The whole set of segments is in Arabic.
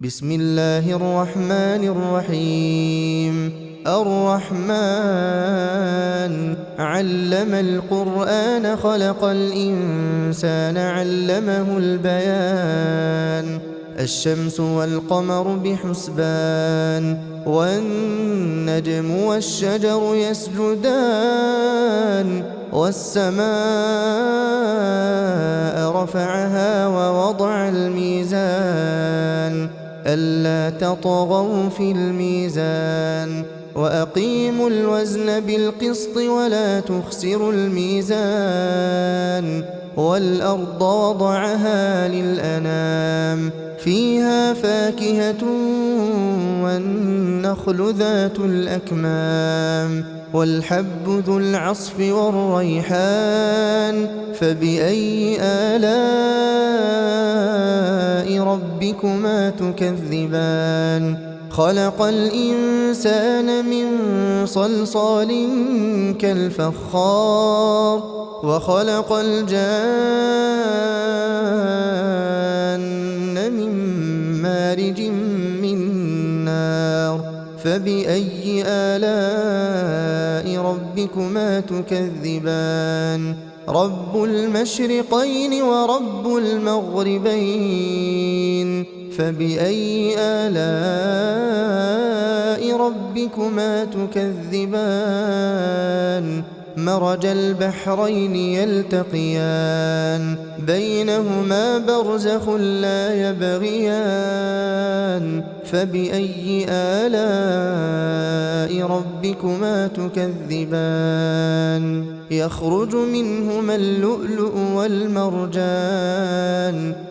بسم الله الرحمن الرحيم. الرحمن علم القرآن خلق الإنسان علمه البيان. الشمس والقمر بحسبان والنجم والشجر يسجدان والسماء رفعها ووضع الميزان ألا تطغوا في الميزان وأقيموا الوزن بالقسط ولا تخسروا الميزان والأرض وضعها للأنام فيها فاكهة والنخل ذات الأكمام والحب ذو العصف والريحان فبأي آلاء ربكما تكذبان خلق الإنسان من صلصال كالفخار وخلق الجان من مارج من نار فبأي آلاء ربكما تكذبان رب المشرقين ورب المغربين فبأي آلاء ربكما تكذبان مرج البحرين يلتقيان بينهما برزخ لا يبغيان فبأي آلاء ربكما تكذبان يخرج منهما اللؤلؤ والمرجان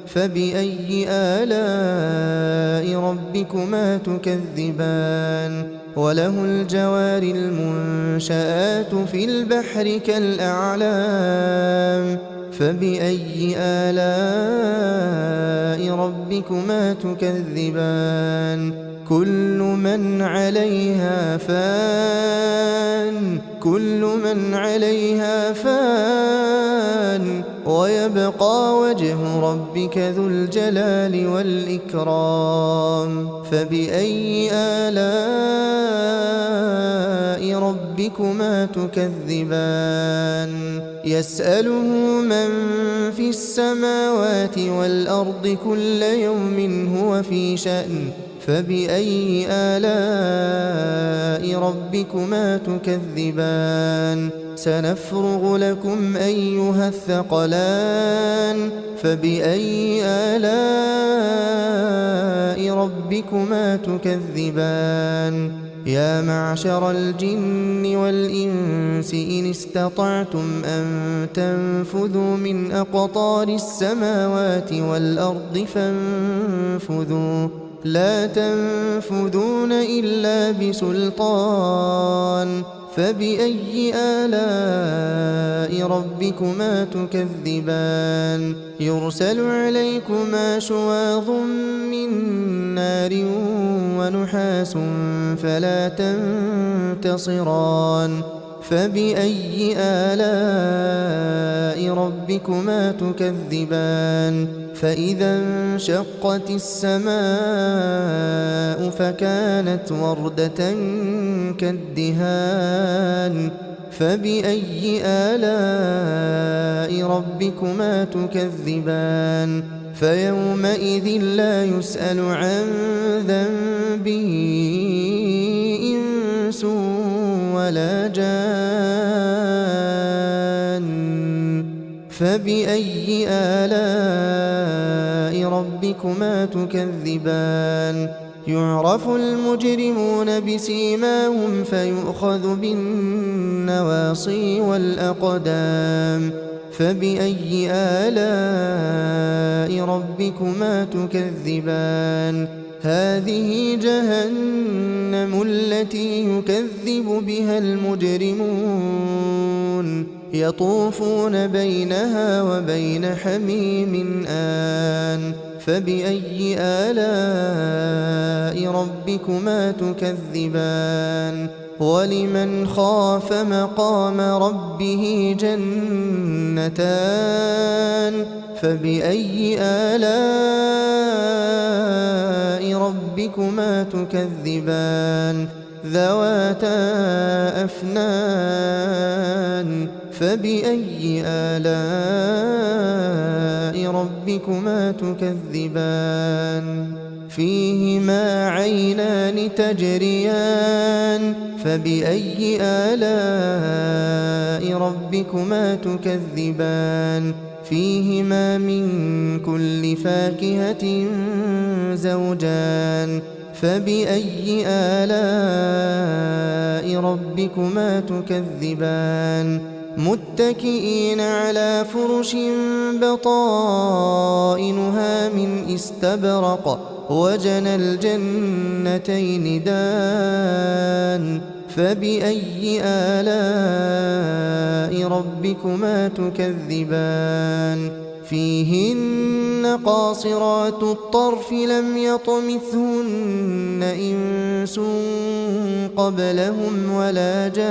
فبأي آلاء ربكما تكذبان وله الجوار المنشآت في البحر كالأعلام فبأي آلاء ربكما تكذبان كل من عليها فان ويبقى وجه ربك ذو الجلال والإكرام فبأي آلاء ربكما تكذبان يسأله من في السماوات والأرض كل يوم هو في شأن فبأي آلاء ربكما تكذبان سنفرغ لكم أيها الثقلان فبأي آلاء ربكما تكذبان يا معشر الجن والإنس إن استطعتم أن تنفذوا من أقطار السماوات والأرض فانفذوا لا تنفذون إلا بسلطان فبأي آلاء ربكما تكذبان يرسل عليكما شواظ من نار ونحاس فلا تنتصران فبأي آلاء ربكما تكذبان فإذا انشقت السماء فكانت وردة كالدهان فبأي آلاء ربكما تكذبان فيومئذ لا يسأل عن ذنبه إنس ولا جان فبأي آلاء ربكما تكذبان يعرف المجرمون بسيماهم فيؤخذ بالنواصي والأقدام فبأي آلاء ربكما تكذبان هذه جهنم التي يكذب بها المجرمون يطوفون بينها وبين حميم آن فبأي آلاء ربكما تكذبان ولمن خاف مقام ربه جنتان فبأي آلاء ربكما تكذبان ذواتا أفنان فبأي آلاء ربكما تكذبان فيهما عينان تجريان فبأي آلاء ربكما تكذبان فيهما من كل فاكهة زوجان فبأي آلاء ربكما تكذبان متكئين على فرش بطائنها من استبرق وجنى الجنتين دان فبأي آلاء ربكما تكذبان فيهن قاصرات الطرف لم يطمثهن إنس قبلهم ولا جان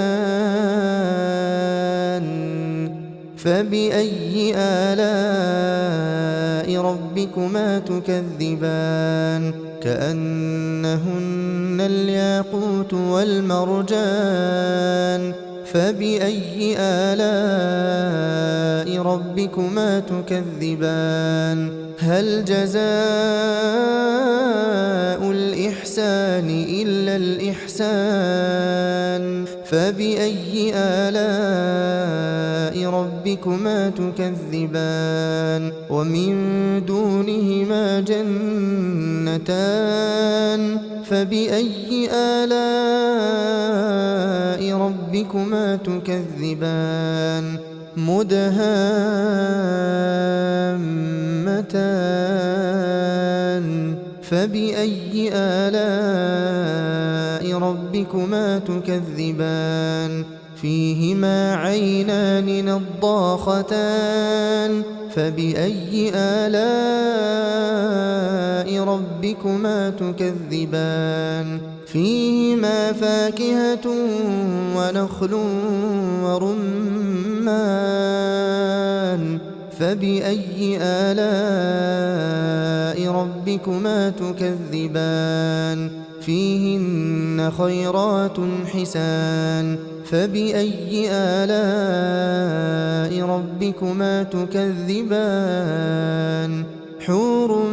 فبأي آلاء ربكما تكذبان كأنهن الياقوت والمرجان فبأي آلاء ربكما تكذبان هل جزاء الإحسان إلا الإحسان فبأي آلاء ربكما تكذبان ومن دونهما جنتان فبأي آلاء ربكما تكذبان مدهامتان فبأي آلاء ربكما تكذبان فيهما عينان نضاختان فبأي آلاء ربكما تكذبان فيهما فاكهة ونخل ورمان فبأي آلاء ربكما تكذبان فيهن خيرات حسان فبأي آلاء ربكما تكذبان حور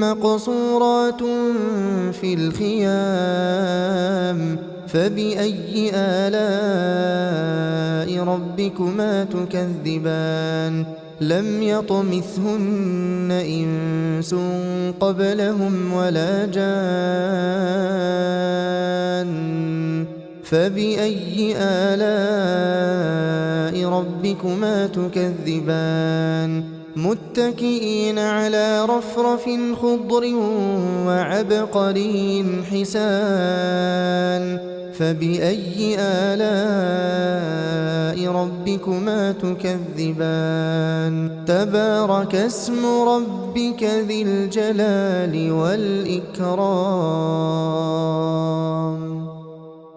مقصورات في الخيام فبأي آلاء ربكما تكذبان لم يطمثهن إنس قبلهم ولا جان فبأي آلاء ربكما تكذبان متكئين على رفرف خضر وعبقري حسان فبأي آلاء ربكما تكذبان تبارك اسم ربك ذي الجلال والإكرام